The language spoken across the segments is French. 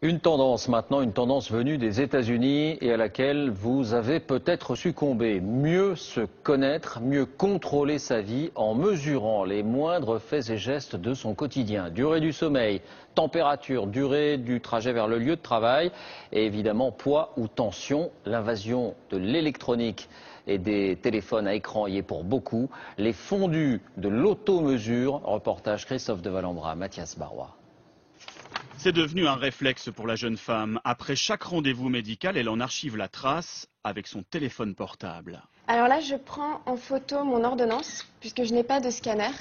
Une tendance maintenant, une tendance venue des États-Unis et à laquelle vous avez peut-être succombé. Mieux se connaître, mieux contrôler sa vie en mesurant les moindres faits et gestes de son quotidien. Durée du sommeil, température, durée du trajet vers le lieu de travail et évidemment poids ou tension. L'invasion de l'électronique et des téléphones à écran y est pour beaucoup. Les fondus de l'automesure. Reportage Christophe de Valambra, Mathias Barrois. C'est devenu un réflexe pour la jeune femme. Après chaque rendez-vous médical, elle en archive la trace avec son téléphone portable. Alors là, je prends en photo mon ordonnance, puisque je n'ai pas de scanner.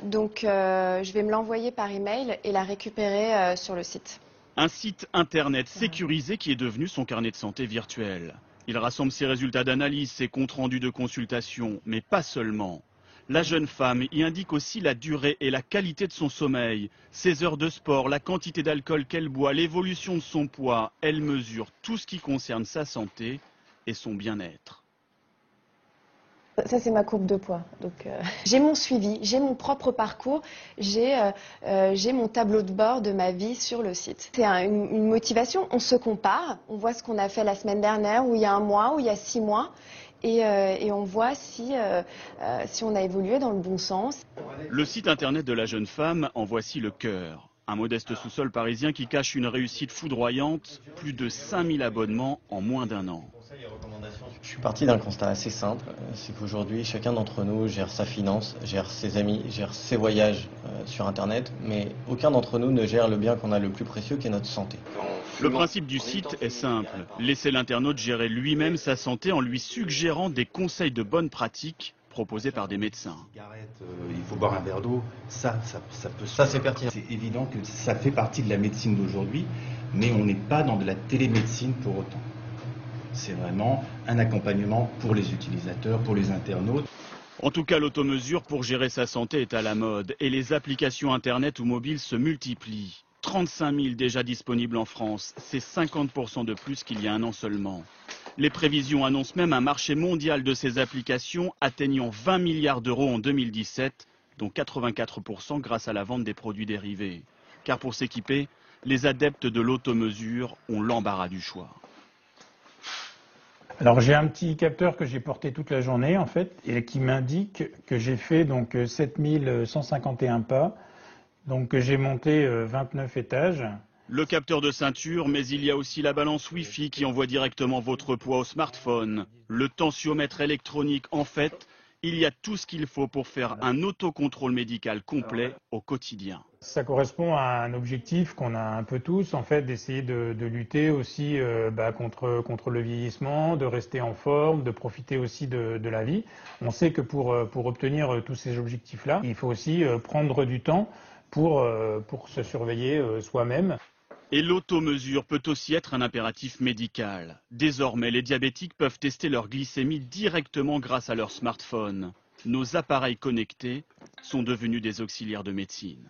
Donc je vais me l'envoyer par email et la récupérer sur le site. Un site internet sécurisé qui est devenu son carnet de santé virtuel. Il rassemble ses résultats d'analyse, ses comptes rendus de consultation, mais pas seulement. La jeune femme y indique aussi la durée et la qualité de son sommeil, ses heures de sport, la quantité d'alcool qu'elle boit, l'évolution de son poids. Elle mesure tout ce qui concerne sa santé et son bien-être. Ça, c'est ma courbe de poids. Donc, j'ai mon suivi, j'ai mon propre parcours, j'ai mon tableau de bord de ma vie sur le site. C'est une motivation, on se compare, on voit ce qu'on a fait la semaine dernière, ou il y a un mois, ou il y a 6 mois. Et on voit si on a évolué dans le bon sens. Le site internet de la jeune femme en voici le cœur. Un modeste sous-sol parisien qui cache une réussite foudroyante, plus de 5000 abonnements en moins d'un an. Je suis parti d'un constat assez simple, c'est qu'aujourd'hui chacun d'entre nous gère sa finance, gère ses amis, gère ses voyages sur internet, mais aucun d'entre nous ne gère le bien qu'on a le plus précieux qui est notre santé. Le principe du site est simple, laisser l'internaute gérer lui-même sa santé en lui suggérant des conseils de bonnes pratiques proposés par des médecins. Il faut boire un verre d'eau, ça c'est pertinent. C'est évident que ça fait partie de la médecine d'aujourd'hui, mais on n'est pas dans de la télémédecine pour autant. C'est vraiment un accompagnement pour les utilisateurs, pour les internautes. En tout cas, l'automesure pour gérer sa santé est à la mode et les applications internet ou mobiles se multiplient. 35 000 déjà disponibles en France, c'est 50% de plus qu'il y a un an seulement. Les prévisions annoncent même un marché mondial de ces applications atteignant 20 milliards d'euros en 2017, dont 84% grâce à la vente des produits dérivés. Car pour s'équiper, les adeptes de l'automesure ont l'embarras du choix. Alors j'ai un petit capteur que j'ai porté toute la journée en fait et qui m'indique que j'ai fait donc 7151 pas, donc que j'ai monté 29 étages. Le capteur de ceinture, mais il y a aussi la balance Wi-Fi qui envoie directement votre poids au smartphone. Le tensiomètre électronique, en fait, il y a tout ce qu'il faut pour faire un autocontrôle médical complet au quotidien. Ça correspond à un objectif qu'on a un peu tous, en fait, d'essayer de lutter aussi contre le vieillissement, de rester en forme, de profiter aussi de la vie. On sait que pour obtenir tous ces objectifs-là, il faut aussi prendre du temps pour se surveiller soi-même. Et l'automesure peut aussi être un impératif médical. Désormais, les diabétiques peuvent tester leur glycémie directement grâce à leur smartphone. Nos appareils connectés sont devenus des auxiliaires de médecine.